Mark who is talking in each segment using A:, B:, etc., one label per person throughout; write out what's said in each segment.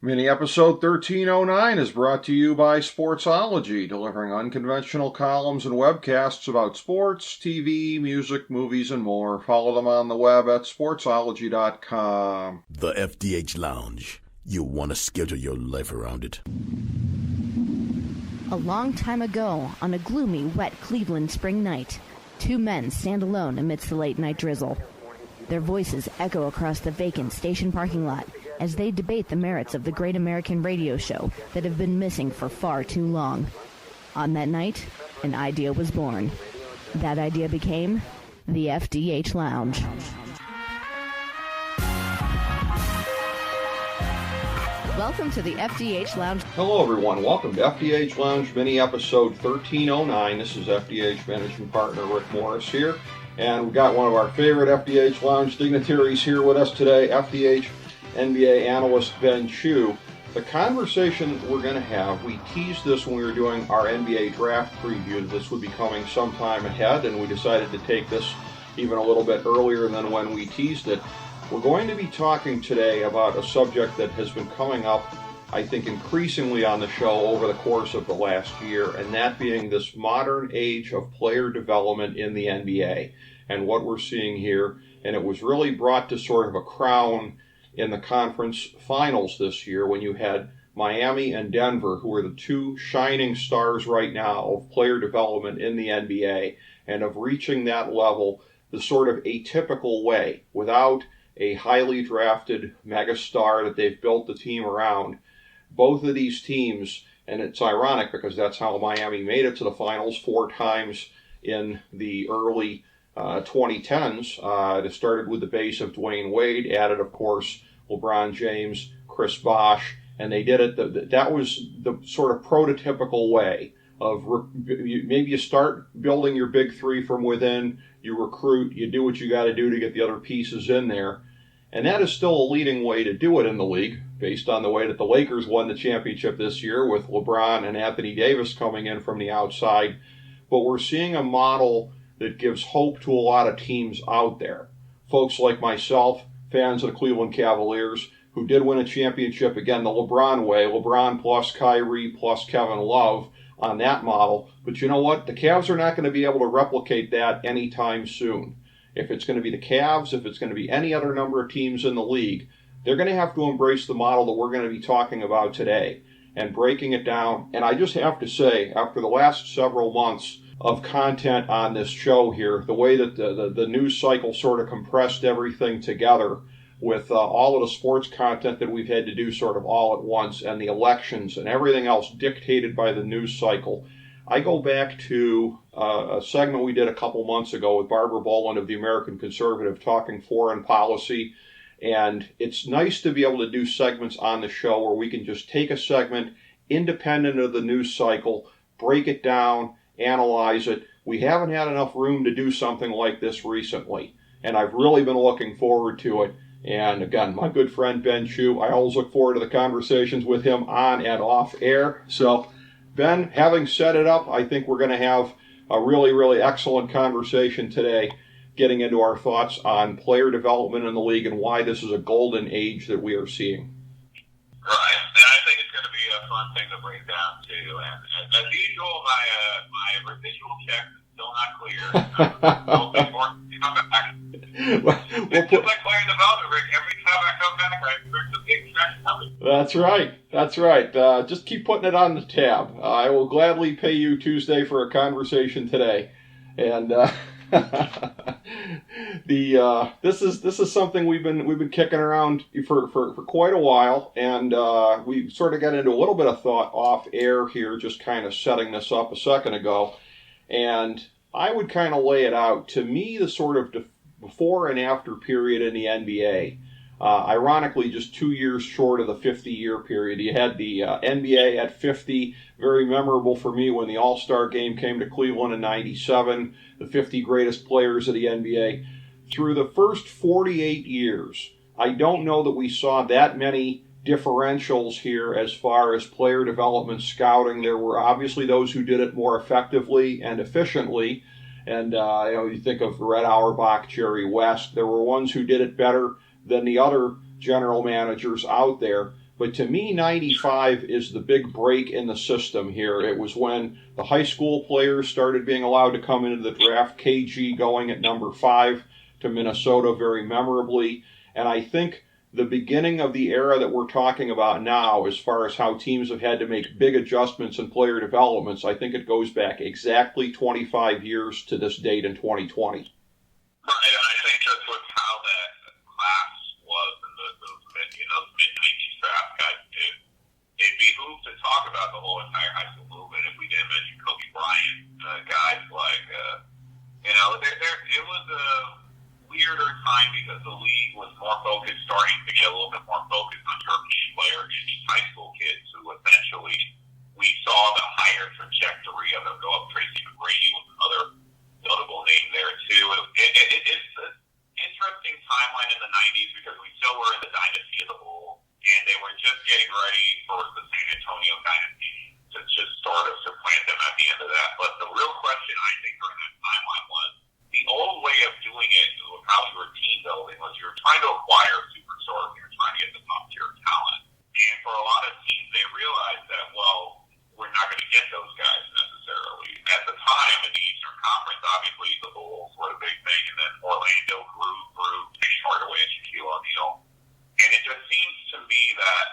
A: Mini episode 1309 is brought to you by Sportsology, delivering unconventional columns and webcasts about sports, TV, music, movies, and more. Follow them on the web at sportsology.com.
B: The FDH Lounge. You'll want to schedule your life around it.
C: A long time ago, on a gloomy, wet Cleveland spring night, two men stand alone amidst the late-night drizzle. Their voices echo across the vacant station parking lot as they debate the merits of the great American radio show that have been missing for far too long. On that night, an idea was born. That idea became the FDH Lounge. Welcome to the FDH Lounge.
A: Hello, everyone. Welcome to FDH Lounge mini episode 1309. This is FDH managing partner Rick Morris here. And we've got one of our favorite FDH Lounge dignitaries here with us today, FDH NBA analyst Ben Chu. The conversation we're going to have, we teased this when we were doing our NBA draft preview. This would be coming sometime ahead, and we decided to take this even a little bit earlier than when we teased it. We're going to be talking today about a subject that has been coming up, I think, increasingly on the show over the course of the last year, and that being this modern age of player development in the NBA and what we're seeing here. And it was really brought to sort of a crown in the conference finals this year when you had Miami and Denver, who are the two shining stars right now of player development in the NBA and of reaching that level the sort of atypical way without a highly drafted megastar that they've built the team around. Both of these teams, and it's ironic because that's how Miami made it to the finals 4 times in the early 2010s. It started with the base of Dwayne Wade, added, of course, LeBron James, Chris Bosh, and they did it. That was the sort of prototypical way of maybe you start building your big three from within, you recruit, you do what you got to do to get the other pieces in there. And that is still a leading way to do it in the league, based on the way that the Lakers won the championship this year with LeBron and Anthony Davis coming in from the outside. But we're seeing a model that gives hope to a lot of teams out there. Folks like myself, fans of the Cleveland Cavaliers, who did win a championship, again, the LeBron way, LeBron plus Kyrie plus Kevin Love on that model. But you know what? The Cavs are not going to be able to replicate that anytime soon. If it's going to be the Cavs, if it's going to be any other number of teams in the league, they're going to have to embrace the model that we're going to be talking about today and breaking it down. And I just have to say, after the last several months of content on this show here, the way that the news cycle sort of compressed everything together with all of the sports content that we've had to do sort of all at once and the elections and everything else dictated by the news cycle, I go back to a segment we did a couple months ago with Barbara Boland of the American Conservative talking foreign policy. And it's nice to be able to do segments on the show where we can just take a segment independent of the news cycle, break it down, analyze it. We haven't had enough room to do something like this recently, and I've really been looking forward to it. And again, my good friend Ben Chu, I always look forward to the conversations with him on and off air. So, Ben, having set it up, I think we're going to have a really, really excellent conversation today, getting into our thoughts on player development in the league and why this is a golden age that we are seeing.
D: Right, and I think it's going to be a fun thing to break down too. And as usual, my residual check is still not clear. There'll be more coming back. It's just like player development, Rick. Every time I come back, there's a big check coming.
A: That's right. That's right. Just keep putting it on the tab. I will gladly pay you Tuesday for a conversation today. And this is something we've been kicking around for quite a while, and we sort of got into a little bit of thought off air here, just kind of setting this up a second ago, and I would kind of lay it out. To me, the sort of before and after period in the NBA, ironically, just 2 years short of the 50-year period. You had the NBA at 50, very memorable for me when the All-Star game came to Cleveland in '97, the 50 greatest players of the NBA. Through the first 48 years, I don't know that we saw that many differentials here as far as player development scouting. There were obviously those who did it more effectively and efficiently, and you think of Red Auerbach, Jerry West. There were ones who did it better than the other general managers out there. But to me, 95 is the big break in the system here. It was when the high school players started being allowed to come into the draft, KG going at number 5 to Minnesota very memorably. And I think the beginning of the era that we're talking about now, as far as how teams have had to make big adjustments in player developments, I think it goes back exactly 25 years to this date in 2020.
D: Right, and I think that's what how that class was in those mid-90s draft guys. It behooved to talk about the whole entire high school movement if we didn't mention Kobe Bryant, guys like, it was a weirder time because the league was more focused, starting to get a little bit more focused on European players and these high school kids who essentially we saw the higher trajectory of them go up. Tracy McGrady was another notable name there too. It's an interesting timeline in the 90s because we still were in the dynasty of the Bulls, and they were just getting ready for the San Antonio dynasty to just sort of supplant them at the end of that. But the real question I think during that timeline was the old way of doing it, how you were team building, was you were trying to acquire superstars, you were trying to get the top tier talent. And for a lot of teams, they realized that, well, we're not going to get those guys necessarily. At the time in the Eastern Conference, obviously the Bulls were the big thing, and then Orlando grew, Penny Hardaway and Shaquille O'Neal. And it just seems to me that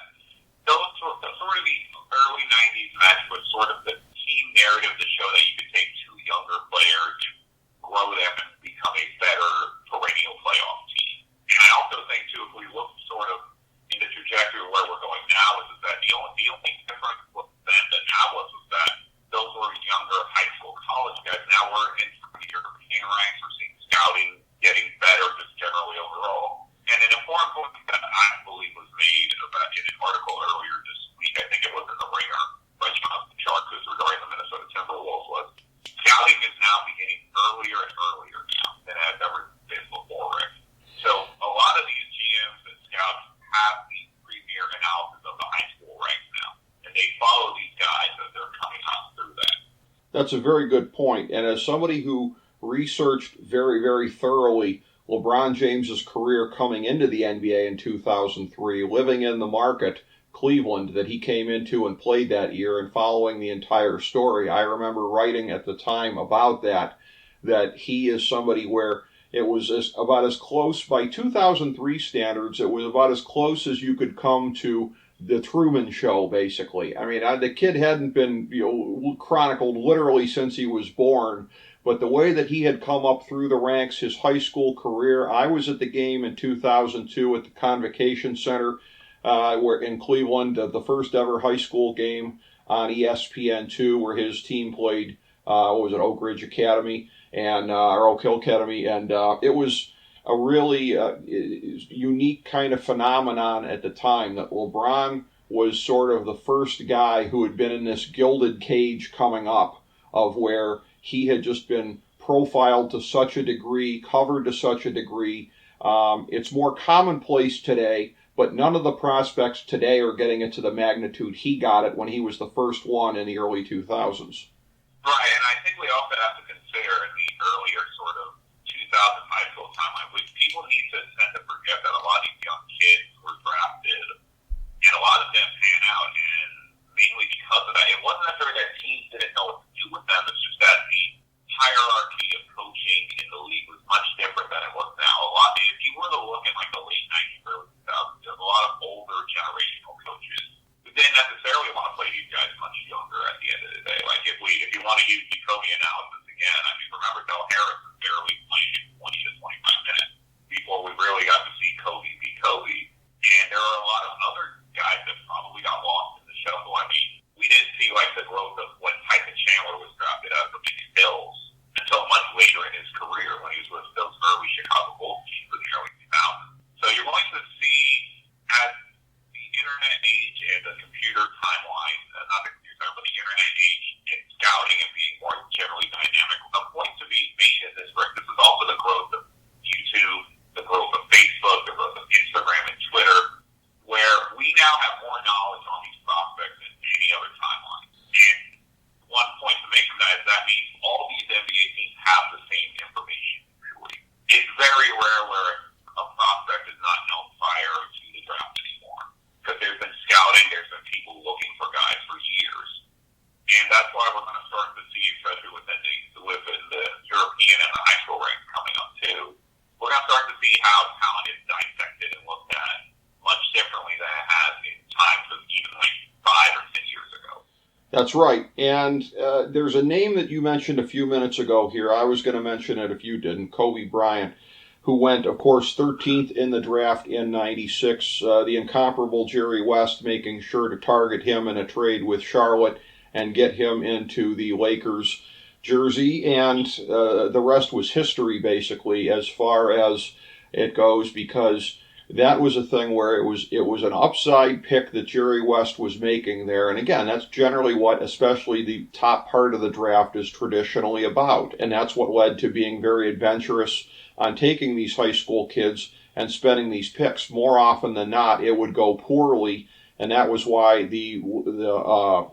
D: those sort of the early 90s match was sort of the team narrative to show that you could take two younger players, grow them, and become a better perennial playoff team. And I also think, too, if we look sort of in the trajectory of where we're going now, is that the only difference with then than now was that those were younger high school, college guys. Now we're in the European ranks. We're seeing scouting getting better just generally overall. And an important point that I believe was made about in an article earlier this week, I think it was in the Ringer, by Jonathan Sharp, who's regarding the Minnesota Timberwolves, was scouting is now beginning earlier and earlier now than it has ever been before, Rick. So a lot of these GMs and scouts have the premier analysis of the high school ranks now, and they follow these guys as they're coming out through that.
A: That's a very good point. And as somebody who researched very, very thoroughly LeBron James's career coming into the NBA in 2003, living in the market, Cleveland, that he came into and played that year, and following the entire story, I remember writing at the time about that he is somebody where it was about as close, by 2003 standards, it was about as close as you could come to the Truman Show, basically. I mean, the kid hadn't been chronicled literally since he was born, but the way that he had come up through the ranks, his high school career, I was at the game in 2002 at the Convocation Center where in Cleveland, the first ever high school game on ESPN2 where his team played, Oak Ridge Academy, or Oak Hill Academy, and it was a really unique kind of phenomenon at the time that LeBron was sort of the first guy who had been in this gilded cage coming up of where he had just been profiled to such a degree, covered to such a degree. It's more commonplace today, but none of the prospects today are getting it to the magnitude he got it when he was the first one in the early 2000s.
D: Right, and I think we also have to consider in the earlier sort of 2000 high school timeline, which people need to tend to forget that a lot of these young kids were drafted, and a lot of them pan out, and mainly because of that. It wasn't necessarily that teams didn't know what to do with them, it's just that the hierarchy of coaching in the league was much different than it was now. If you were to look in like the late 90s, early 2000s, there's a lot of older generational coaches who didn't necessarily want to play these guys much younger at the end of the day. Like if you want to use the Kobe analysis again, I mean, remember Del Harris was barely playing 20 to 25 minutes before we really got to see Kobe be Kobe. And there are a lot of other guys that probably got lost in the shuffle. I mean, we didn't see like the growth of when Tyson Chandler was drafted out of the Bills until much later in his career when he was with those early Chicago Bulls teams in the early 2000s. So you're going to see as the internet age and the computer timeline, not the computer timeline, but the internet age and scouting and being more generally dynamic, a point to be made in this break. This is also the growth of YouTube, the growth of Facebook, the growth of Instagram and Twitter, where we now have more knowledge on these prospects than any other timeline. And one point to make from that is that means all these NBA teams have the same information. It's very rare where a prospect is not known prior to the draft anymore, because there's been scouting
A: That's right. And there's a name that you mentioned a few minutes ago here. I was going to mention it if you didn't, Kobe Bryant, who went, of course, 13th in the draft in 96. The incomparable Jerry West making sure to target him in a trade with Charlotte and get him into the Lakers jersey. And the rest was history, basically, as far as it goes, because that was a thing where it was an upside pick that Jerry West was making there. And again, that's generally what especially the top part of the draft is traditionally about. And that's what led to being very adventurous on taking these high school kids and spending these picks. More often than not, it would go poorly. And that was why the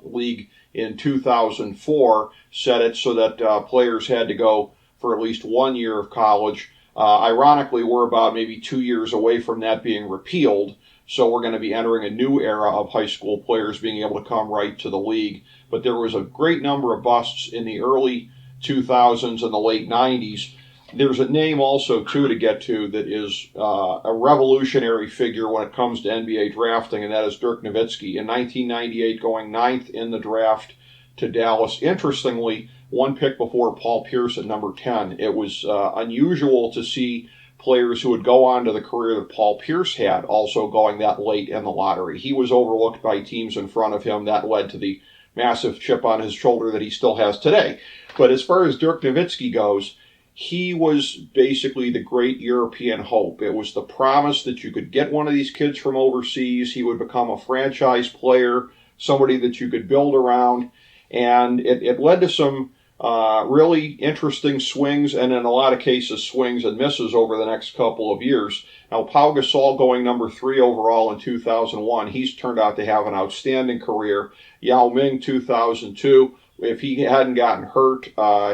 A: league in 2004 set it so that players had to go for at least 1 year of college. Ironically, we're about maybe 2 years away from that being repealed, so we're going to be entering a new era of high school players being able to come right to the league. But there was a great number of busts in the early 2000s and the late 90s. There's a name also, too, to get to that is a revolutionary figure when it comes to NBA drafting, and that is Dirk Nowitzki. In 1998, going 9th in the draft to Dallas. Interestingly, one pick before Paul Pierce at number 10. It was unusual to see players who would go on to the career that Paul Pierce had also going that late in the lottery. He was overlooked by teams in front of him. That led to the massive chip on his shoulder that he still has today. But as far as Dirk Nowitzki goes, he was basically the great European hope. It was the promise that you could get one of these kids from overseas. He would become a franchise player, somebody that you could build around. And it led to some really interesting swings, and in a lot of cases, swings and misses over the next couple of years. Now, Pau Gasol going number 3 overall in 2001, he's turned out to have an outstanding career. Yao Ming, 2002, if he hadn't gotten hurt,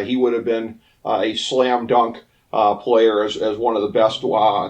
A: he would have been a slam dunk player as one of the best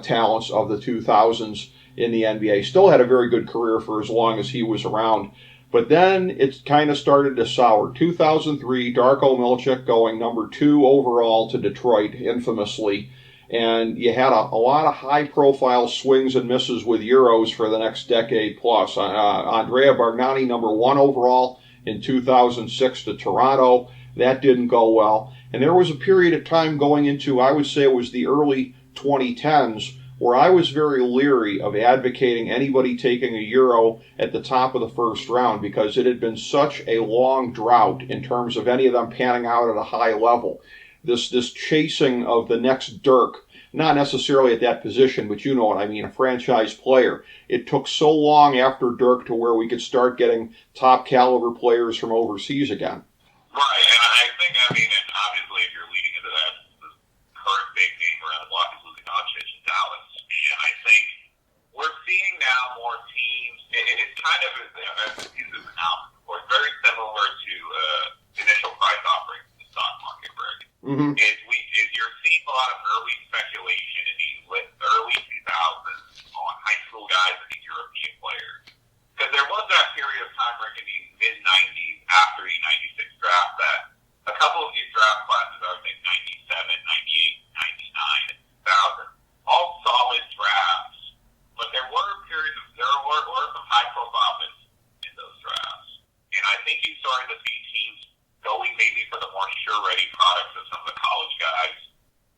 A: talents of the 2000s in the NBA. Still had a very good career for as long as he was around. But then it kind of started to sour. 2003, Darko Milicic going number 2 overall to Detroit, infamously. And you had a lot of high-profile swings and misses with Euros for the next decade plus. Andrea Bargnani, number 1 overall in 2006 to Toronto. That didn't go well. And there was a period of time going into, I would say it was the early 2010s, where I was very leery of advocating anybody taking a Euro at the top of the first round because it had been such a long drought in terms of any of them panning out at a high level. This chasing of the next Dirk, not necessarily at that position, but you know what I mean, a franchise player. It took so long after Dirk to where we could start getting top caliber players from overseas again.
D: Right, and I think, and obviously if you're leading into that, the current big name around the block is Luka Doncic in Dallas. And I think we're seeing now more teams. It's kind of, use this analogy before, it's very similar to initial price offerings in the stock market, Rick.
A: Mm-hmm.
D: You're seeing a lot of early speculation in these early 2000s on high school guys and these European players. Because there was that period of time, Rick, in the mid-90s after the 96 draft that a couple of these draft classes, I would think 97, 98, 99, 2000, all solid drafts, but there were some high-profile misses in those drafts. And I think you started to see teams going maybe for the more sure-ready products of some of the college guys,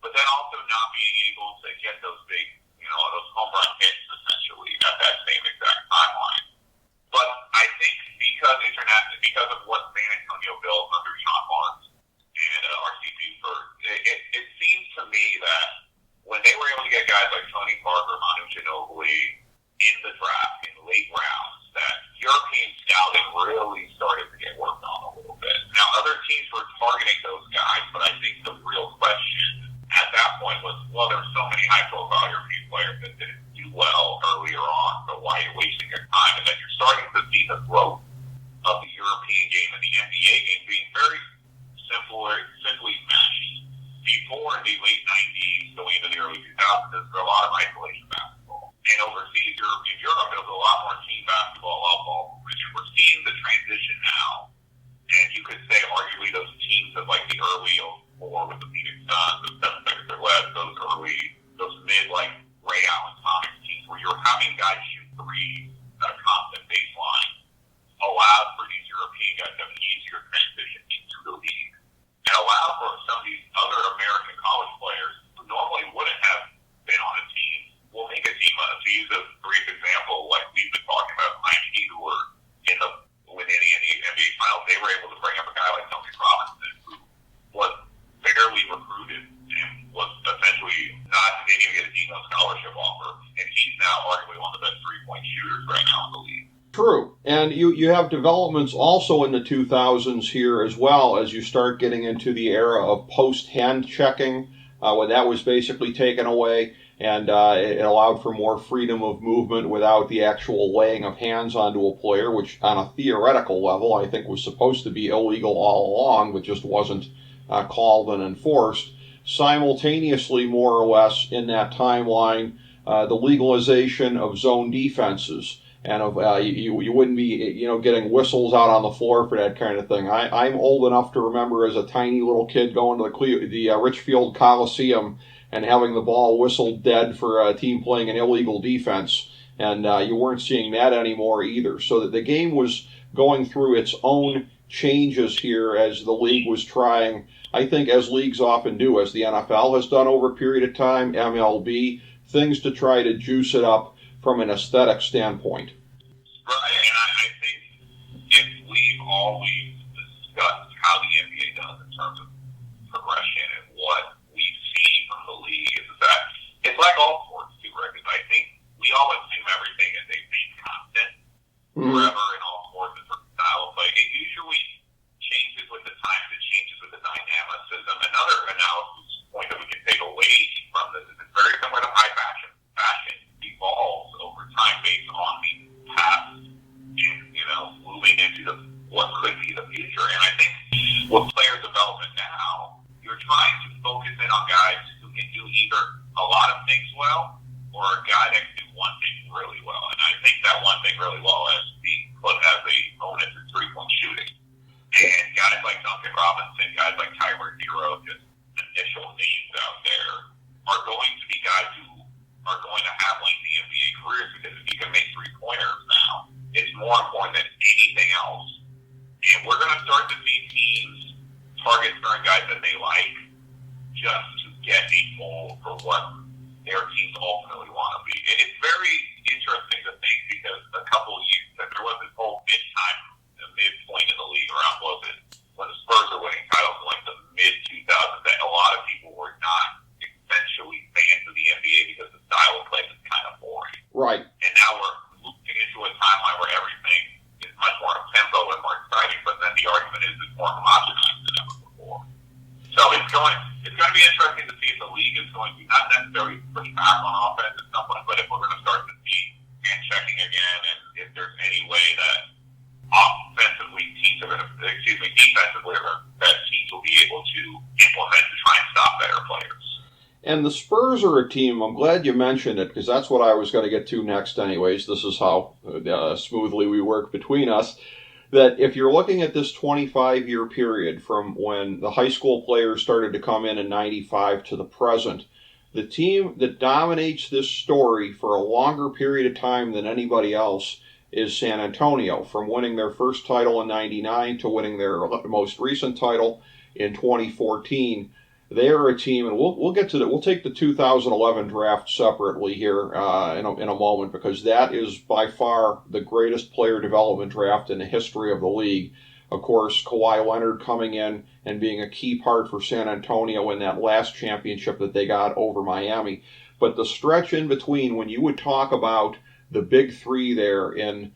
D: but then also not being able to get those big, those home run hits, essentially, at that same exact timeline. But I think because of what San Antonio built under Sean Marks and RC Buford, it seems to me that when they were able to get guys like Tony Parker, Manu Ginobili in the draft in late rounds, that European scouting really started to get worked on a little bit. Now, other teams were targeting those guys, but I think the real question at that point was, well, there were so many high-profile European players that didn't do well earlier on, so why are you wasting your time? And then you're starting to see the growth of the European game and the NBA game being very simply meshed. Before the late 90s, going into the early 2000s, there was a lot of isolation basketball. And overseas, in Europe, there was a lot more team basketball, ball. We're seeing the transition now. And you could say, arguably, those teams of like the early 04 with the Phoenix Suns, the 76ers West, those mid, like Ray Allen Sonics teams where you're having guys shoot threes at a constant baseline allowed for these European guys to have an
A: And you have developments also in the 2000s here as well, as you start getting into the era of post-hand checking, when that was basically taken away, and it allowed for more freedom of movement without the actual laying of hands onto a player, which on a theoretical level I think was supposed to be illegal all along, but just wasn't called and enforced. Simultaneously, more or less, in that timeline, the legalization of zone defenses. And you wouldn't be getting whistles out on the floor for that kind of thing. I'm old enough to remember as a tiny little kid going to the Richfield Coliseum and having the ball whistled dead for a team playing an illegal defense, and you weren't seeing that anymore either. So that the game was going through its own changes here as the league was trying, I think, as leagues often do, as the NFL has done over a period of time, MLB, things to try to juice it up from an aesthetic standpoint.
D: Right, and I think if we've always discussed how the NBA does in terms of progression and what we see from the league is that it's like all sports too, right? Because I think we all assume everything is a big constant forever in all sports and style of play. It usually changes with the times, it changes with the dynamicism. Another analysis point that we can take away from this is it's very similar to high fashion. Fashion evolves over time based on the past and, moving into what could be the future. And I think with player development now, you're trying to focus in on guys who can do either a lot of things well or a guy that can do one thing really well. And I think that one thing really well has a bonus in three-point shooting. And guys like Duncan Robinson, guys like Tyler Hero, just initial names out there, are going to be guys who are going to have lengthy NBA careers, because if you can make three-pointers now, it's more important than anything else. And we're going to start to see teams target certain guys that they like just to get a mold for what their teams ultimately want to be. It's very interesting to think, because a couple of years that there was this whole midpoint in the league around when the Spurs are winning titles in like the mid-2000s, that a lot of people were not essentially fans of the NBA because the style of play is kind of boring.
A: Right.
D: And now we're moving into a timeline where everything is much more up-tempo and more exciting, but then the argument is it's more homogenized than ever before. So it's going to be interesting to see if the league is going to not necessarily push back on offense at some point, but if we're going to start to see hand checking again, and if there's any way that defensively, that teams will be able to implement to try and stop better players.
A: And the Spurs are a team, I'm glad you mentioned it, because that's what I was going to get to next anyways. This is how smoothly we work between us. That if you're looking at this 25-year period from when the high school players started to come in 95 to the present, the team that dominates this story for a longer period of time than anybody else is San Antonio, from winning their first title in 99 to winning their most recent title in 2014. They are a team, and we'll get to that. We'll take the 2011 draft separately here in a moment, because that is by far the greatest player development draft in the history of the league. Of course, Kawhi Leonard coming in and being a key part for San Antonio in that last championship that they got over Miami. But the stretch in between, when you would talk about the big three there in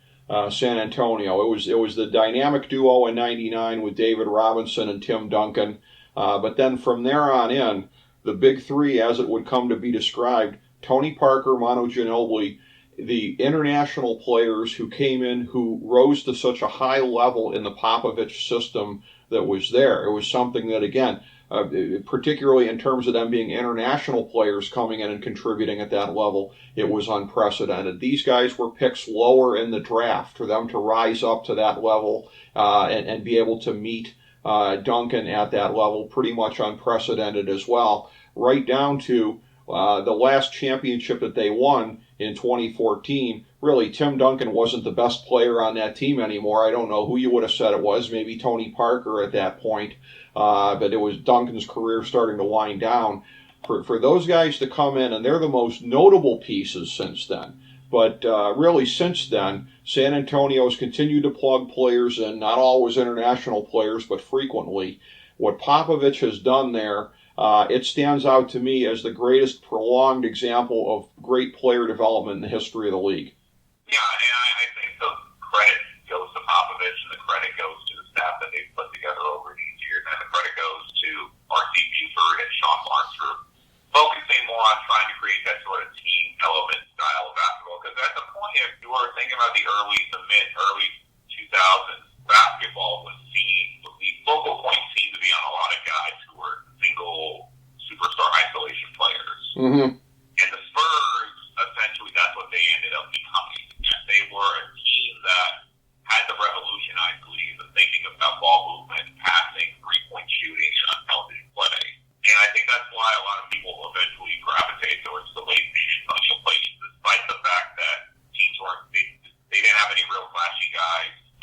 A: San Antonio, it was the dynamic duo in 99 with David Robinson and Tim Duncan. But then from there on in, the big three, as it would come to be described, Tony Parker, Manu Ginobili, the international players who came in, who rose to such a high level in the Popovich system that was there. It was something that, again, particularly in terms of them being international players coming in and contributing at that level, it was unprecedented. These guys were picks lower in the draft. For them to rise up to that level and be able to meet Duncan at that level, pretty much unprecedented as well, right down to the last championship that they won in 2014. Really, Tim Duncan wasn't the best player on that team anymore. I don't know who you would have said it was, maybe Tony Parker at that point, but it was Duncan's career starting to wind down. For those guys to come in, and they're the most notable pieces since then. But really, since then, San Antonio's continued to plug players in, not always international players, but frequently. What Popovich has done there, it stands out to me as the greatest prolonged example of great player development in the history of the league.
D: Yeah, and I think the credit goes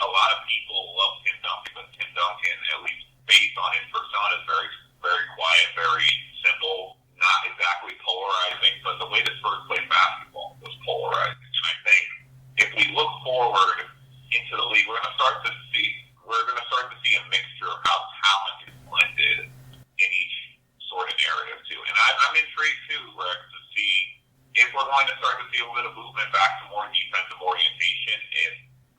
D: a lot of people love Tim Duncan, but Tim Duncan, at least based on his persona, is very, very quiet, very simple, not exactly polarizing, but the way the Spurs played basketball was polarizing. And I think if we look forward into the league, we're going to start to see a mixture of how talent is blended in each sort of narrative too. And I'm intrigued too, Rick, to see if we're going to start to see a little bit of movement back to more defensive orientation. If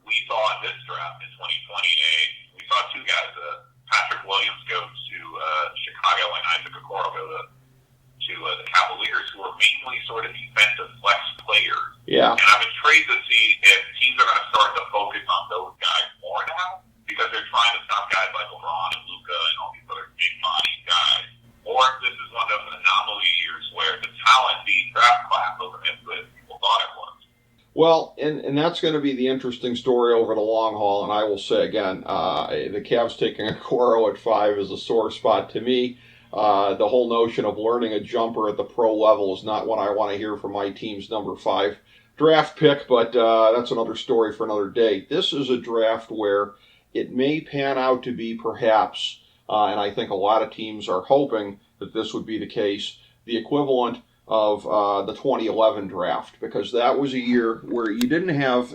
D: we saw in this draft in 2020, we saw two guys, Patrick Williams go to Chicago and Isaac Okoro go to the Cavaliers, who are mainly sort of defensive flex players.
A: Yeah.
D: And I'm intrigued to see if teams are going to start to focus on those guys more now, because they're trying to stop guys like LeBron and Luka and all these other big body guys. Or if this is one of those anomaly years where the talent, the draft class, wasn't as good as people thought it was.
A: Well, and that's going to be the interesting story over the long haul. And I will say again, the Cavs taking Okoro at 5 is a sore spot to me. The whole notion of learning a jumper at the pro level is not what I want to hear from my team's number 5 draft pick, but that's another story for another day. This is a draft where it may pan out to be perhaps, and I think a lot of teams are hoping that this would be the case, the equivalent of the 2011 draft, because that was a year where you didn't have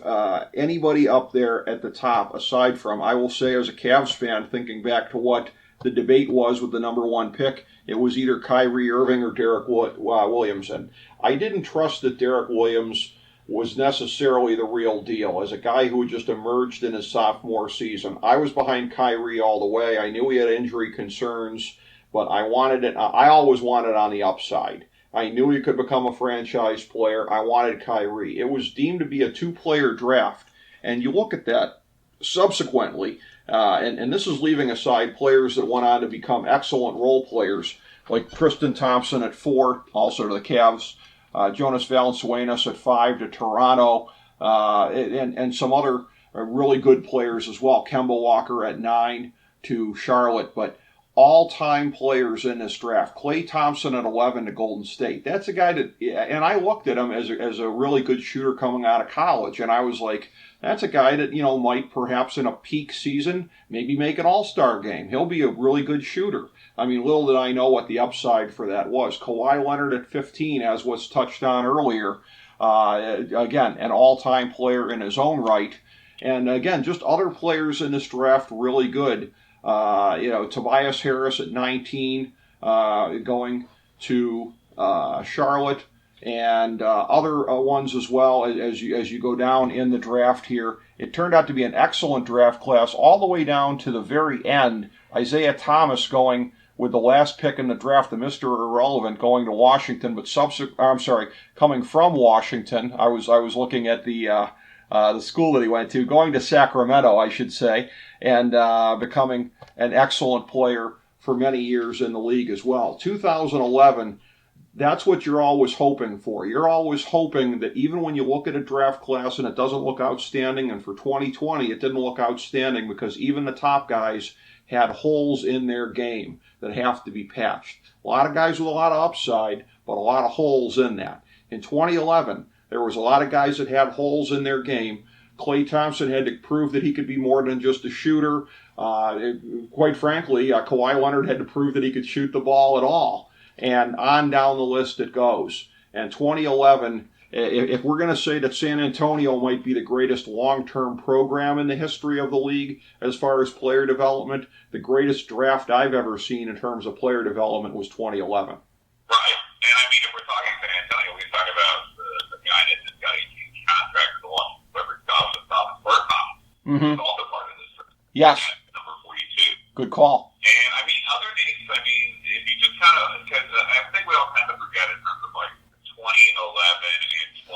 A: anybody up there at the top aside from, I will say as a Cavs fan, thinking back to what the debate was with the number 1 pick, it was either Kyrie Irving or Derek Williams. And I didn't trust that Derek Williams was necessarily the real deal. As a guy who had just emerged in his sophomore season, I was behind Kyrie all the way. I knew he had injury concerns, but I always wanted on the upside. I knew he could become a franchise player. I wanted Kyrie. It was deemed to be a 2-player draft. And you look at that subsequently, and this is leaving aside players that went on to become excellent role players, like Tristan Thompson at 4, also to the Cavs, Jonas Valanciunas at 5 to Toronto, and some other really good players as well. Kemba Walker at 9 to Charlotte, but all-time players in this draft. Klay Thompson at 11 to Golden State. That's a guy that, and I looked at him as a really good shooter coming out of college, and I was like, that's a guy that, might perhaps in a peak season maybe make an all-star game. He'll be a really good shooter. I mean, little did I know what the upside for that was. Kawhi Leonard at 15, as was touched on earlier, again, an all-time player in his own right. And again, just other players in this draft really good. Tobias Harris at 19, going to Charlotte, and other ones as well as you go down in the draft here. It turned out to be an excellent draft class all the way down to the very end. Isaiah Thomas going with the last pick in the draft, the Mr. Irrelevant, going to Washington, but coming from Washington. I was looking at the school that he went to, going to Sacramento, I should say, and becoming an excellent player for many years in the league as well. 2011, that's what you're always hoping for. You're always hoping that even when you look at a draft class and it doesn't look outstanding, and for 2020 it didn't look outstanding because even the top guys had holes in their game that have to be patched. A lot of guys with a lot of upside, but a lot of holes in that. In 2011, there was a lot of guys that had holes in their game. Klay Thompson had to prove that he could be more than just a shooter. Quite frankly, Kawhi Leonard had to prove that he could shoot the ball at all. And on down the list it goes. And 2011, if we're going to say that San Antonio might be the greatest long-term program in the history of the league as far as player development, the greatest draft I've ever seen in terms of player development was 2011.
D: Right. And I mean, if we're talking San Antonio, we talk about the guy that just got a huge contract for the one whoever stops the top of Burkham.
A: Mm-hmm.
D: He's also part of this.
A: Yes.
D: Number 42.
A: Good call.
D: And I mean, other names, if you just kind of, because I think we all kind of forget in terms of like 2011 and 20,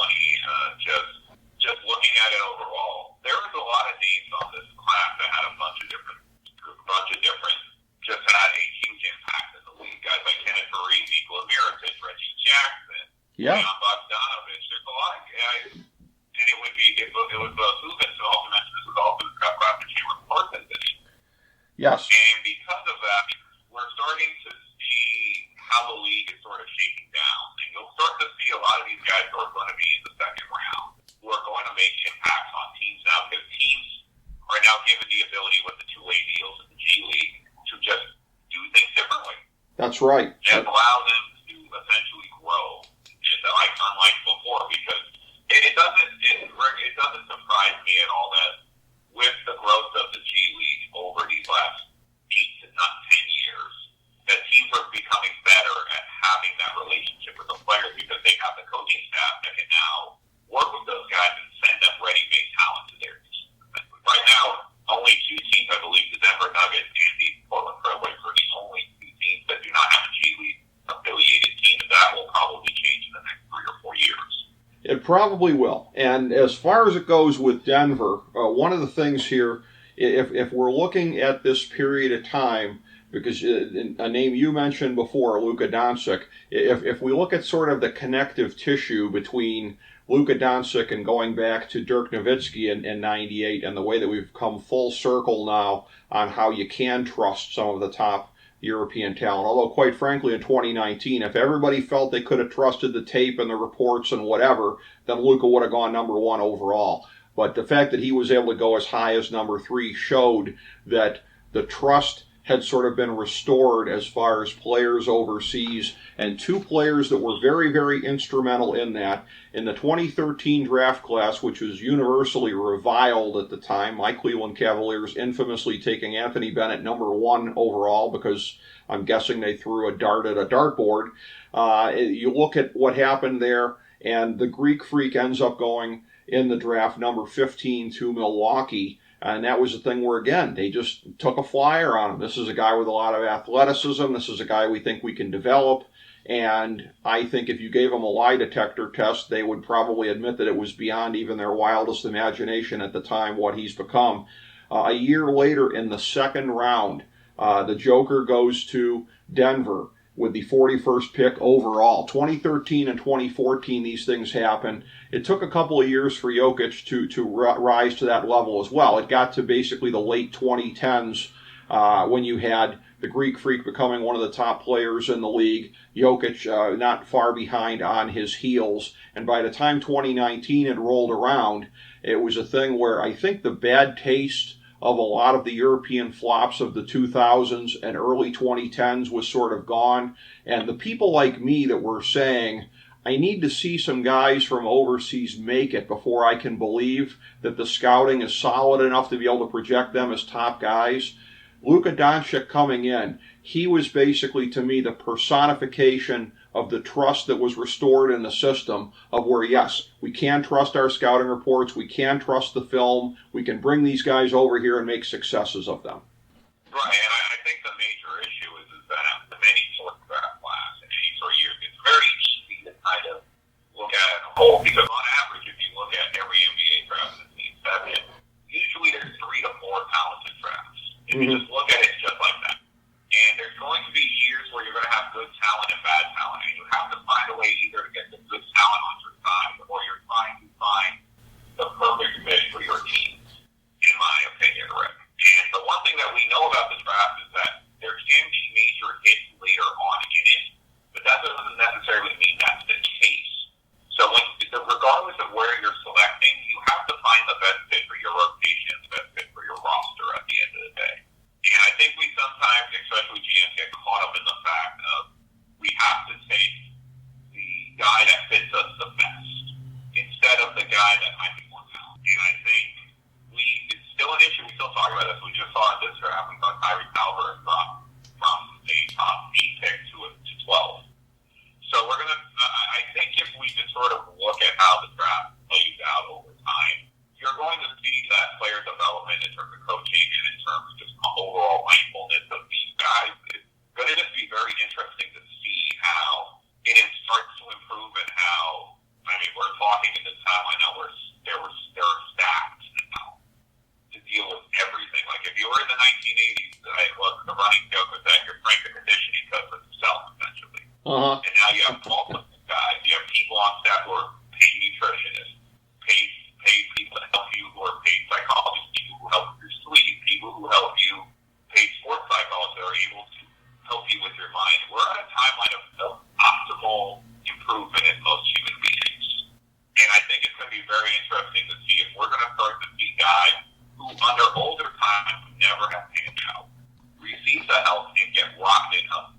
D: just looking at it overall, there was a lot of names on this class that had a bunch of different, just had a huge impact in the league. Guys like Kenneth Faried, Nikola Mirotic, Reggie Jackson, Leon Bogdanovich. There's a lot of guys, and it was Subin to also mention this was also the Cup Class of Cameron Parsons this year.
A: Yes.
D: And because of that, we're starting to see how the league is sort of shaking down. And you'll start to see a lot of these guys who are going to be in the second round, who are going to make impacts on teams now, because teams are now given the ability with the two-way deals in the G League to just do things differently.
A: That's right.
D: And allow them to essentially grow, and unlike before, because it doesn't surprise me at all that with the growth of the G League over these last 8 to not 10 years, that teams are becoming better at having that relationship with the players because they have the coaching staff that can now work with those guys and send them ready-made talent to their team. Right now, only 2 teams, I believe, the Denver Nuggets and the Portland Trailblazers are the only 2 teams that do not have a G League affiliated team, and that will probably change in the next 3 or 4 years.
A: It probably will. And as far as it goes with Denver, one of the things here, if we're looking at this period of time, because a name you mentioned before, Luka Doncic, if we look at sort of the connective tissue between Luka Doncic and going back to Dirk Nowitzki in 98 and the way that we've come full circle now on how you can trust some of the top European talent. Although, quite frankly, in 2019, if everybody felt they could have trusted the tape and the reports and whatever, then Luka would have gone number 1 overall. But the fact that he was able to go as high as number 3 showed that the trust had sort of been restored as far as players overseas, and 2 players that were very, very instrumental in that. In the 2013 draft class, which was universally reviled at the time, my Cleveland Cavaliers infamously taking Anthony Bennett number 1 overall because I'm guessing they threw a dart at a dartboard. You look at what happened there, and the Greek Freak ends up going in the draft number 15 to Milwaukee. And that was the thing where, again, they just took a flyer on him. This is a guy with a lot of athleticism. This is a guy we think we can develop. And I think if you gave them a lie detector test, they would probably admit that it was beyond even their wildest imagination at the time what he's become. A year later, in the 2nd round, the Joker goes to Denver with the 41st pick overall. 2013 and 2014, these things happen. It took a couple of years for Jokic to rise to that level as well. It got to basically the late 2010s when you had the Greek Freak becoming one of the top players in the league, Jokic not far behind on his heels. And by the time 2019 had rolled around, it was a thing where I think the bad taste of a lot of the European flops of the 2000s and early 2010s was sort of gone. And the people like me that were saying, I need to see some guys from overseas make it before I can believe that the scouting is solid enough to be able to project them as top guys. Luka Doncic coming in, he was basically, to me, the personification of the trust that was restored in the system of where, yes, we can trust our scouting reports, we can trust the film, we can bring these guys over here and make successes of them.
D: Right, and I think the major issue is that after many sort of draft class in any sort of year, it's very easy to kind of look at it as a whole, because on average, if you look at every NBA draft since the inception, usually there's 3 to 4 talented drafts. If you just look at it just like that. And there's going to be years where you're going to have good talent and bad talent, and you have to find a way either to get the good talent on your side, or you're trying to find the perfect fit for your team, in my opinion, Rick. And the one thing that we know about the draft is that there can be major hits later on in it, but that doesn't necessarily mean that's the case. So regardless of where you're selecting, you have to find the best fit for your rotation, the best fit for your roster at the end of the day. And I think we sometimes, especially GMs, get caught up in the fact of we have to take the guy that fits us the best instead of the guy that might be more talented. And I think it's still an issue. We still talk about this. We just saw it this draft. We saw Tyrese Halliburton drop from a top 8 pick to 12. So we're going to, I think if we just sort of look at how the draft plays out over time, you're going to see that player development in terms of coaching and in terms of just overall mindfulness of these guys. It's going to just be very interesting to see how it starts to improve and how, I mean, we're talking in this time, I know there are staffed now to deal with everything. Like if you were in the 1980s, the running joke was that your strength and conditioning coach was himself, essentially.
A: Uh-huh.
D: And now you have multiple guys. You have people on staff who are paid nutritionists, paid people to help you who are paid psychologists, people who help with your sleep, people who help you, paid sports psychologists that are able to help you with your mind. We're at a timeline of optimal improvement in most human beings. And I think it's going to be very interesting to see if we're going to start to see guys who, under older never have panned out. Receive the help and get rocked in up.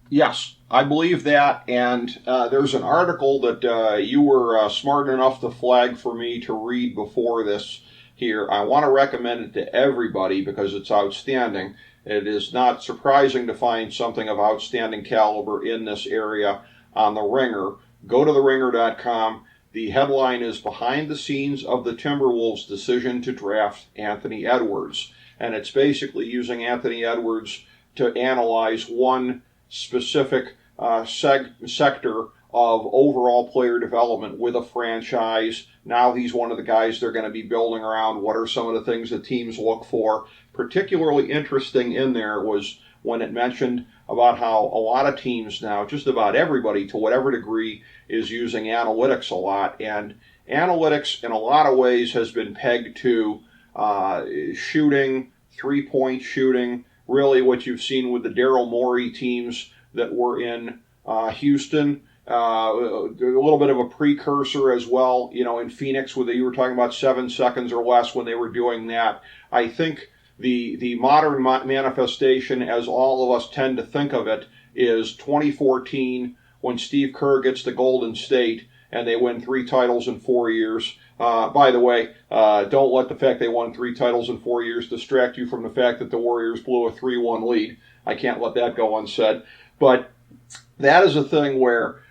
A: Yes, I believe that, and there's an article that you were smart enough to flag for me to read before this here. I want to recommend it to everybody because it's outstanding. It is not surprising to find something of outstanding caliber in this area on The Ringer. Go to theringer.com. The headline is Behind the Scenes of the Timberwolves' Decision to Draft Anthony Edwards. And it's basically using Anthony Edwards to analyze one specific sector of overall player development with a franchise. Now he's one of the guys they're going to be building around. What are some of the things that teams look for? Particularly interesting in there was when it mentioned about how a lot of teams now, just about everybody to whatever degree, is using analytics a lot. And analytics in a lot of ways has been pegged to shooting, three-point shooting, really what you've seen with the Daryl Morey teams that were in Houston. A little bit of a precursor as well, in Phoenix, where you were talking about 7 seconds or less when they were doing that. I think the modern manifestation, as all of us tend to think of it, is 2014 when Steve Kerr gets to Golden State and they win 3 titles in 4 years. By the way, don't let the fact they won 3 titles in 4 years distract you from the fact that the Warriors blew a 3-1 lead. I can't let that go unsaid. But that is a thing where,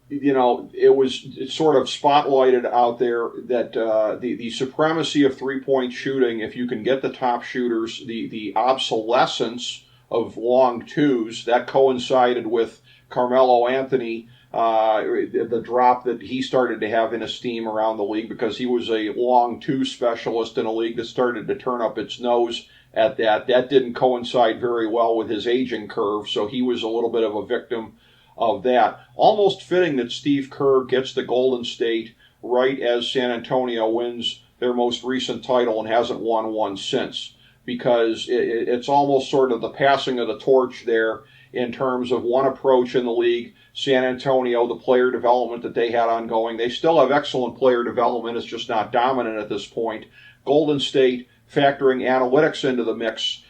A: it's sort of spotlighted out there that the supremacy of three-point shooting, if you can get the top shooters, the obsolescence of long twos, that coincided with Carmelo Anthony, the drop that he started to have in esteem around the league because he was a long two specialist in a league that started to turn up its nose at that. That didn't coincide very well with his aging curve, so he was a little bit of a victim of that. Almost fitting that Steve Kerr gets to Golden State right as San Antonio wins their most recent title and hasn't won one since, because it's almost sort of the passing of the torch there in terms of one approach in the league. San Antonio, the player development that they had ongoing, they still have excellent player development, it's just not dominant at this point. Golden State factoring analytics into the mix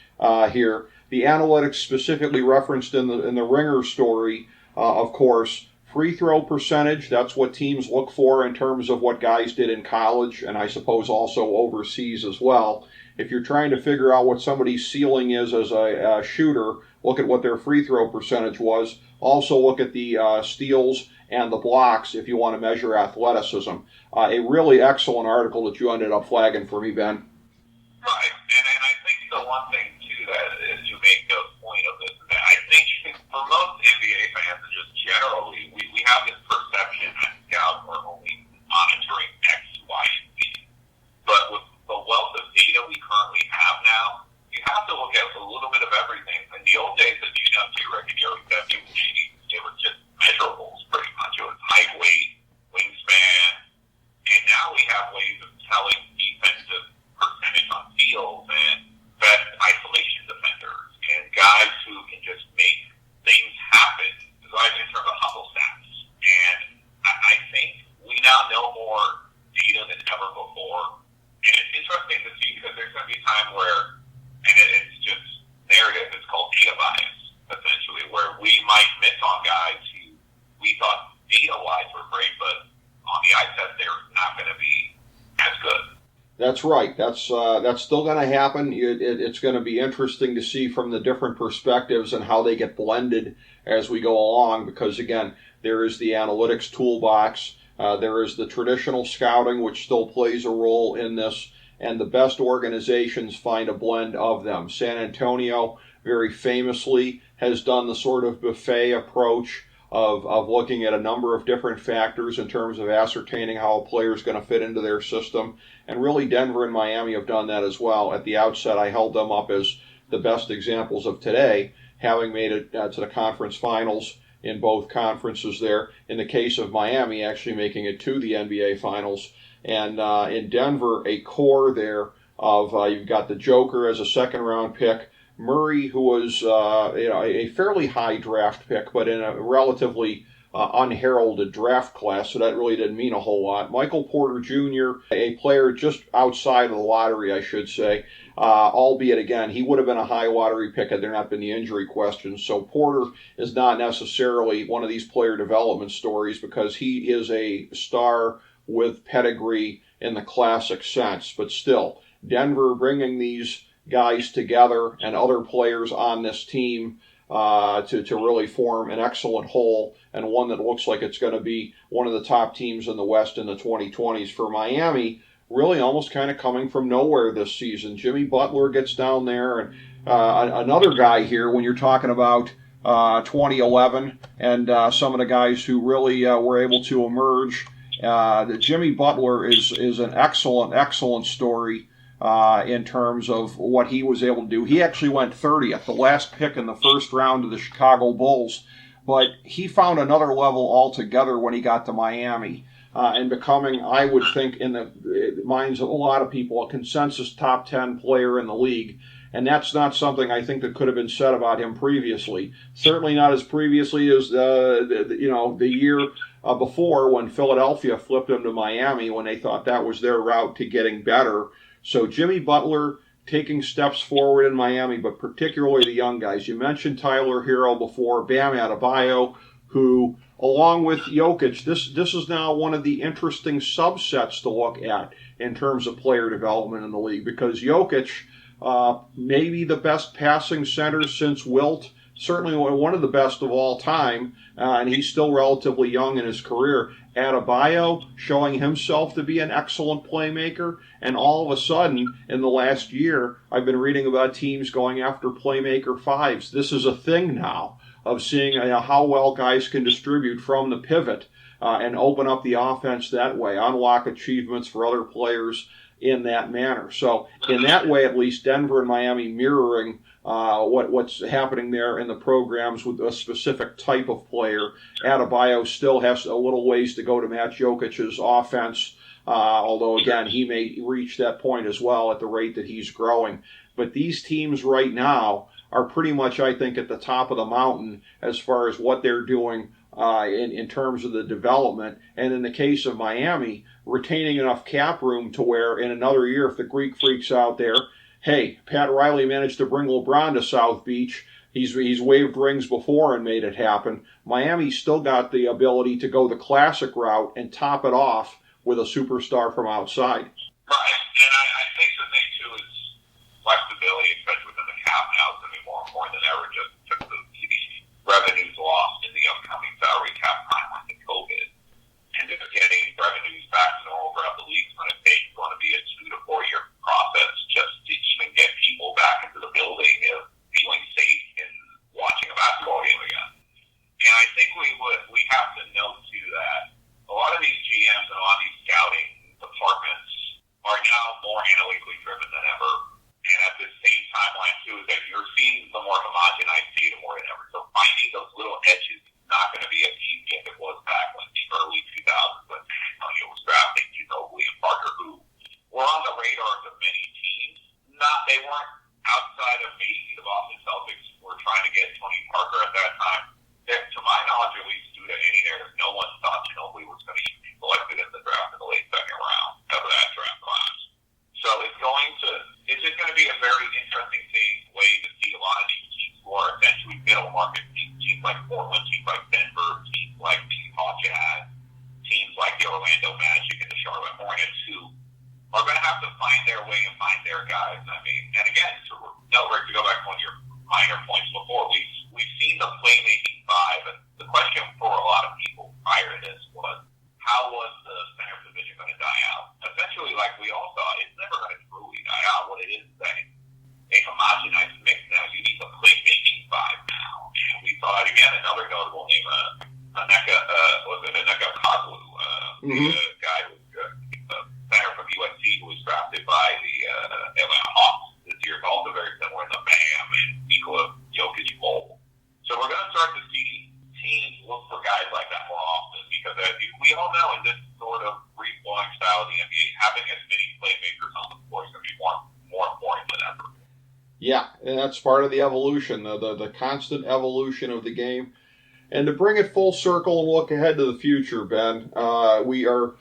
A: here. The analytics specifically referenced in the Ringer story, of course, free throw percentage, that's what teams look for in terms of what guys did in college, and I suppose also overseas as well. If you're trying to figure out what somebody's ceiling is as a shooter, look at what their free throw percentage was. Also look at the steals and the blocks if you want to measure athleticism. A really excellent article that you ended up flagging for me, Ben.
D: Right, and I think the one thing, too, that is to make the point of this, that I think for most NBA fans and just generally, we have this perception that scouts are only monitoring X, Y, and Z. But with the wealth of data we currently have now, you have to look at a little bit of everything. In the old days, as you know, T-Rick and Eric, it was just measurables pretty much. It was height, weight, wingspan, and now we have ways of telling defensive percentage on field and best isolation defenders and guys who can just make things happen, like in terms of hustle stats. And I think we now know more data than ever before. And it's interesting to see because there's going to be a time where, and it's just narrative, it's called data bias, essentially, where we might miss on guys who we thought data-wise were great, but on the eye test they're not going to be as good.
A: That's right. That's still going to happen. It's going to be interesting to see from the different perspectives and how they get blended as we go along, because, again, there is the analytics toolbox. There is the traditional scouting, which still plays a role in this, and the best organizations find a blend of them. San Antonio, very famously, has done the sort of buffet approach of looking at a number of different factors in terms of ascertaining how a player is going to fit into their system. And really, Denver and Miami have done that as well. At the outset, I held them up as the best examples of today, having made it to the conference finals in both conferences there. In the case of Miami, actually making it to the NBA finals. And in Denver, a core there of you've got the Joker as a second-round pick, Murray, who was a fairly high draft pick, but in a relatively unheralded draft class, so that really didn't mean a whole lot. Michael Porter Jr., a player just outside of the lottery, I should say, albeit, again, he would have been a high lottery pick had there not been the injury questions. So Porter is not necessarily one of these player development stories because he is a star with pedigree in the classic sense. But still, Denver bringing these guys together and other players on this team to really form an excellent whole and one that looks like it's going to be one of the top teams in the West in the 2020s. For Miami, really almost kind of coming from nowhere this season. Jimmy Butler gets down there, and another guy here when you're talking about 2011 and some of the guys who really were able to emerge. Jimmy Butler is an excellent story in terms of what he was able to do. He actually went 30th, the last pick in the first round of the Chicago Bulls, but he found another level altogether when he got to Miami and becoming, I would think, in the minds of a lot of people, a consensus top 10 player in the league. And that's not something I think that could have been said about him previously. Certainly not as previously as the year before when Philadelphia flipped him to Miami when they thought that was their route to getting better. So Jimmy Butler taking steps forward in Miami, but particularly the young guys. You mentioned Tyler Hero before, Bam Adebayo, who, along with Jokic, this is now one of the interesting subsets to look at in terms of player development in the league, because Jokic, maybe the best passing center since Wilt, certainly one of the best of all time, and he's still relatively young in his career. Adebayo showing himself to be an excellent playmaker, and all of a sudden, in the last year, I've been reading about teams going after playmaker fives. This is a thing now of seeing how well guys can distribute from the pivot and open up the offense that way, unlock achievements for other players in that manner. So in that way, at least, Denver and Miami mirroring what's happening there in the programs with a specific type of player. Adebayo still has a little ways to go to match Jokic's offense, although, again, he may reach that point as well at the rate that he's growing. But these teams right now are pretty much, I think, at the top of the mountain as far as what they're doing in terms of the development. And in the case of Miami, retaining enough cap room to where in another year, if the Greek freaks out there, hey, Pat Riley managed to bring LeBron to South Beach. He's waved rings before and made it happen. Miami's still got the ability to go the classic route and top it off with a superstar from outside.
D: Right, and I think the thing, too, is flexibility, especially within the cap now, is going to be more important than ever, just because of the revenues lost in the upcoming salary cap timeline of COVID. And just getting revenues back to normal throughout the league is going to be a 2 to 4 year process just to even get people back into the building of feeling safe and watching a basketball game again. And I think we have to note, too, that a lot of these GMs and a lot of these scouting departments are now more analytically driven than ever. And at the same timeline, too, is that you're seeing the more homogenized data more than ever. So finding those little edges is not going to be as easy as it was back when the early 2000s when San Antonio was drafting Ginobili and Parker, who were on the radars of many teams. They weren't outside of maybe the Boston Celtics were trying to get Tony Parker at that time. To my knowledge, at least, due to any narrative, no one thought Ginobili was going to be selected in the draft in the late second round of that draft class. So it's just going to be a very interesting way to see a lot of these teams who are essentially middle market teams like Portland, teams like Denver, teams like the Utah Jazz, teams like the Orlando Magic and the Charlotte Hornets, who are going to have to find their way and find their guys. I mean, and again, Rick, to go back to one of your minor points before, we've seen the playmaking five, and the question for a lot of people prior to this was, how was the center position going to die out? Essentially, like we all thought, it's never going to truly die out. What it is saying, a homogenized mix now, you need the playmaking five now. And we thought, again, another notable name, Aneka Kazlu, the guy who center from USC who was drafted by the Atlanta Hawks this year, also very similar to Bam and Nikola Jokic mold. So we're going to start to see teams look for guys like that more often because as we all know in this sort of free-flowing style of the NBA, having as many playmakers on the floor is going to be more important than ever.
A: Yeah, and that's part of the evolution, the constant evolution of the game. And to bring it full circle and look ahead to the future, Ben, we are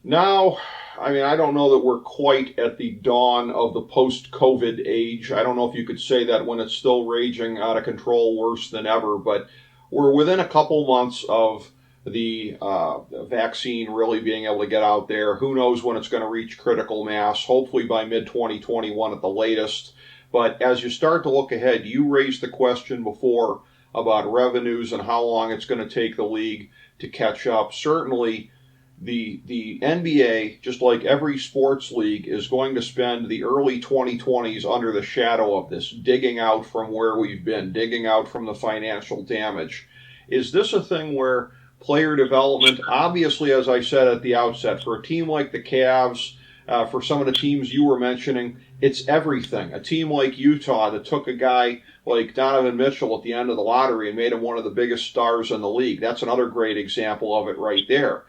A: now, I don't know that we're quite at the dawn of the post-COVID age. I don't know if you could say that when it's still raging out of control worse than ever, but we're within a couple months of the vaccine really being able to get out there. Who knows when it's going to reach critical mass, hopefully by mid-2021 at the latest. But as you start to look ahead, you raised the question before about revenues and how long it's going to take the league to catch up. Certainly, the NBA, just like every sports league, is going to spend the early 2020s under the shadow of this, digging out from where we've been, digging out from the financial damage. Is this a thing where player development, obviously, as I said at the outset, for a team like the Cavs, for some of the teams you were mentioning, it's everything. A team like Utah that took a guy like Donovan Mitchell at the end of the lottery and made him one of the biggest stars in the league. That's another great example of it right there.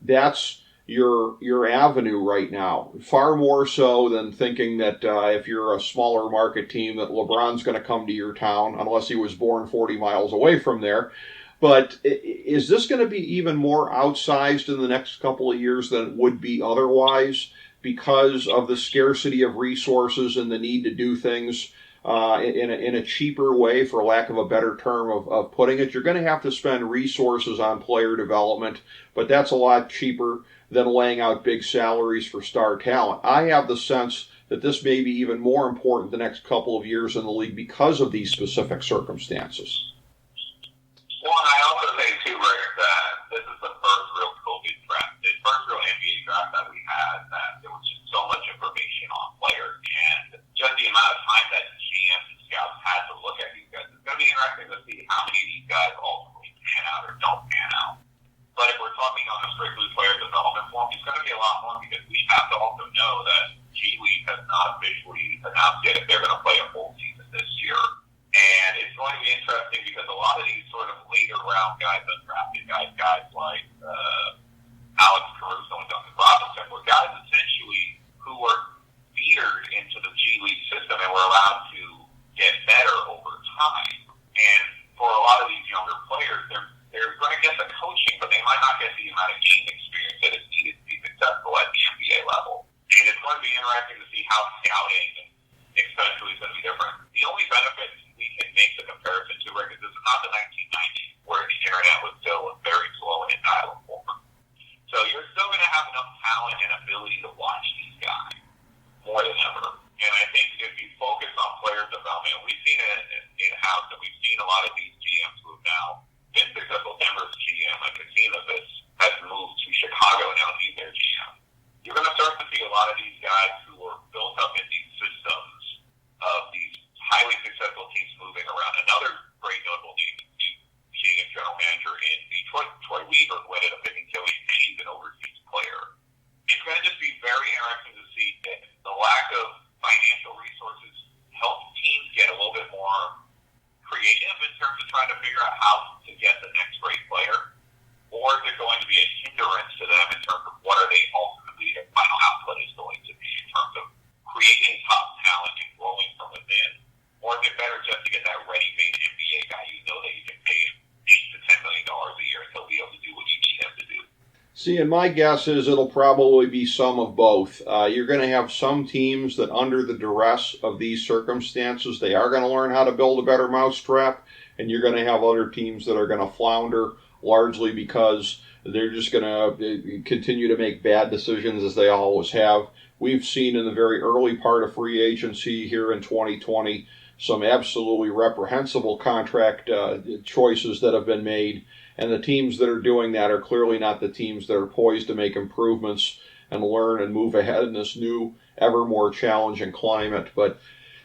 A: That's your avenue right now. Far more so than thinking that if you're a smaller market team that LeBron's going to come to your town, unless he was born 40 miles away from there. But is this going to be even more outsized in the next couple of years than it would be otherwise because of the scarcity of resources and the need to do things in a cheaper way, for lack of a better term of putting it? You're going to have to spend resources on player development, but that's a lot cheaper than laying out big salaries for star talent. I have the sense that this may be even more important the next couple of years in the league because of these specific circumstances.
D: Well, and I also say, too, Rick, that this is the first real COVID draft, the first real NBA draft that we had, that there was just so much information on players, and just the amount of time that GMs and scouts had to look at these guys. It's going to be interesting to see how many of these guys ultimately pan out or don't pan out. But if we're talking on a strictly player development form, it's going to be a lot more, because we have to also know that G League has not officially announced yet if they're going to play a full season this year. And it's going to be interesting because a lot of these sort of later round guys, undrafted guys like Alex Caruso and Duncan Robinson, were guys essentially who were feedered into the G League system and were allowed to get better over time. And for a lot of these younger players, they're going to get the coaching, but they might not get the amount of game experience that is needed to be successful at the NBA level. And it's going to be interesting to see how scouting, especially, is going to be different. The only benefit we can make the comparison to, Rick, is this is not the 1990s where the internet was still very slow and in dial-up form. So you're still going to have enough talent and ability to watch these guys more than ever. And I think if you focus on player development, we've seen it in-house, and we've seen a lot of these GMs who have now been successful. Denver's GM, like Casino, has moved to Chicago, and now he's their GM. You're going to start to see a lot of these guys who were built up in these systems of these highly successful teams moving around. Another great notable name is being a general manager in Detroit, Troy Weaver, who ended up picking Kelly. He's an overseas player. It's going to just be very interesting to see that the lack of financial resources help teams get a little bit more creative in terms of trying to figure out how to get the next great player, or is it going to be a hindrance to them in terms of what are they ultimately, their final output is going to be in terms of creating top talent and growing from within, or is it better just to get that ready-made NBA guy you know that you can pay him $8 to $10 million a year and he'll be able to do what you need him to do?
A: See, and my guess is it'll probably be some of both. You're going to have some teams that, under the duress of these circumstances, they are going to learn how to build a better mousetrap, and you're going to have other teams that are going to flounder, largely because they're just going to continue to make bad decisions as they always have. We've seen in the very early part of free agency here in 2020 some absolutely reprehensible contract choices that have been made. And the teams that are doing that are clearly not the teams that are poised to make improvements and learn and move ahead in this new, ever more challenging climate. But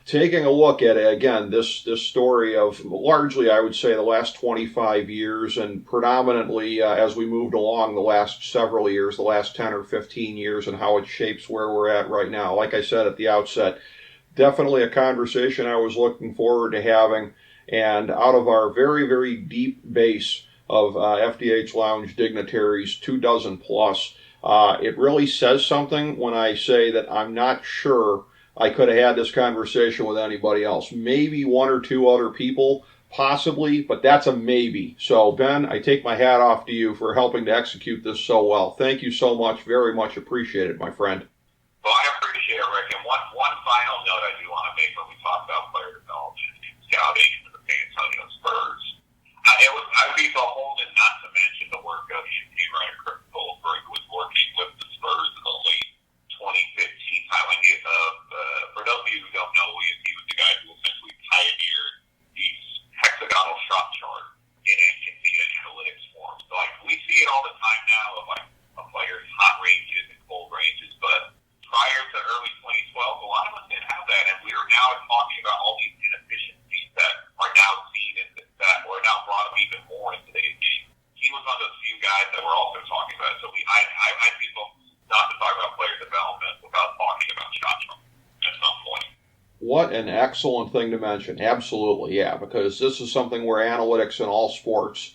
A: taking a look at it, again, this story of largely, I would say, the last 25 years, and predominantly as we moved along the last several years, the last 10 or 15 years, and how it shapes where we're at right now. Like I said at the outset, definitely a conversation I was looking forward to having. And out of our very, very deep base of FDH Lounge dignitaries, 24 plus. It really says something when I say that I'm not sure I could have had this conversation with anybody else. Maybe one or two other people, Possibly, but that's a maybe. So, Ben, I take my hat off to you for helping to execute this so well. Thank you so much. Very much appreciated, my friend.
D: Well, I appreciate it, Rick. And one final note I do want to make when we talk about player development and scouting for the San Antonio Spurs. I'd be beholden not to mention the work of the team writer Chris Goldberg, who was working with the Spurs in the late 2015 time. For those of you who don't know, he was the guy who essentially pioneered these hexagonal shot chart in data analytics form. So we see it all the time now of a player's hot ranges and cold ranges, but prior to early 2012, a lot of us didn't have that, and we are now talking about all these inefficiencies that are now seen that are now brought up even more in today's game. He was one of those few guys that we're also talking about. So I people not to talk about player development without talking about shot chart at some point.
A: What an excellent thing to mention. Absolutely, yeah, because this is something where analytics in all sports,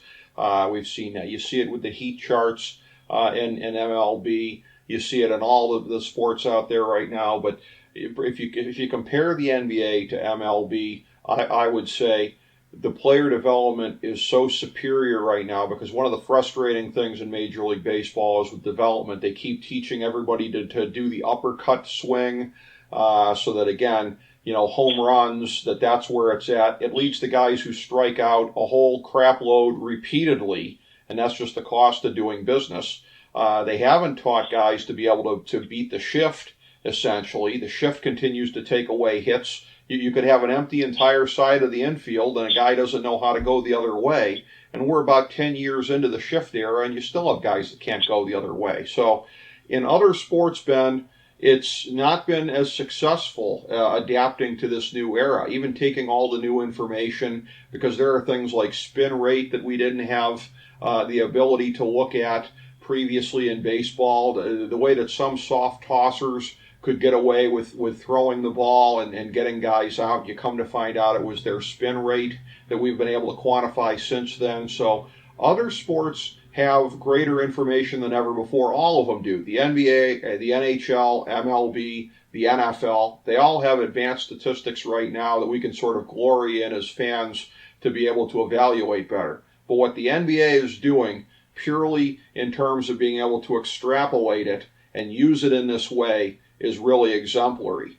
A: we've seen that. You see it with the heat charts in MLB. You see it in all of the sports out there right now. But if you compare the NBA to MLB, I would say the player development is so superior right now, because one of the frustrating things in Major League Baseball is with development, they keep teaching everybody to do the uppercut swing so that, again, home runs, that's where it's at. It leads to guys who strike out a whole crap load repeatedly, and that's just the cost of doing business. They haven't taught guys to be able to beat the shift, essentially. The shift continues to take away hits. You could have an empty entire side of the infield and a guy doesn't know how to go the other way. And we're about 10 years into the shift era, and you still have guys that can't go the other way. So in other sports, Ben, it's not been as successful adapting to this new era, even taking all the new information, because there are things like spin rate that we didn't have the ability to look at previously in baseball, the way that some soft tossers could get away with throwing the ball and getting guys out. You come to find out it was their spin rate that we've been able to quantify since then. So other sports have greater information than ever before. All of them do. The NBA, the NHL, MLB, the NFL, they all have advanced statistics right now that we can sort of glory in as fans to be able to evaluate better. But what the NBA is doing, purely in terms of being able to extrapolate it and use it in this way, is really exemplary.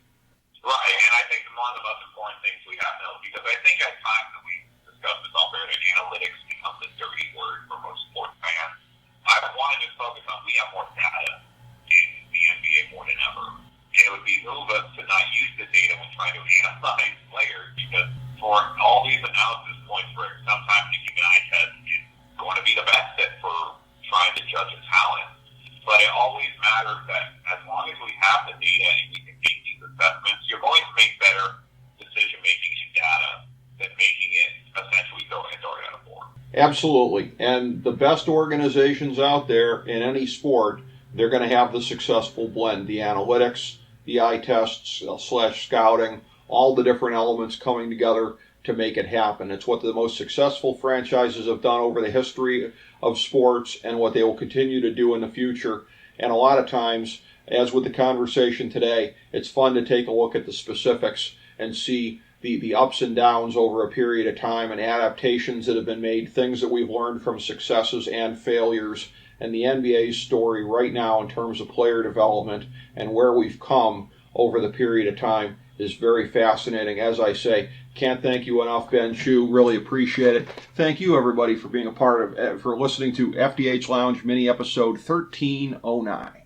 D: Right, and I think one of the most important things we have to know, because I think at times that we discuss this all that analytics becomes a dirty word for most sports fans. I want to just focus on we have more data in the NBA more than ever. And it would behoove us to not use the data when trying to analyze players, because for all these analysis points, where sometimes the human eye test is going to be the best fit for trying to judge a talent. But it always matters that as long as we have the data and we can make these assessments, you're going to make better decision-making in data than making it essentially go into our data form.
A: Absolutely. And the best organizations out there in any sport, they're going to have the successful blend, the analytics, the eye tests / scouting, all the different elements coming together to make it happen. It's what the most successful franchises have done over the history of sports and what they will continue to do in the future. And a lot of times, as with the conversation today, it's fun to take a look at the specifics and see the ups and downs over a period of time and adaptations that have been made, things that we've learned from successes and failures. And the NBA's story right now in terms of player development and where we've come over the period of time is very fascinating. As I say, can't thank you enough, Ben Chu. Really appreciate it. Thank you, everybody, for being a part of, for listening to FDH Lounge mini episode 1309.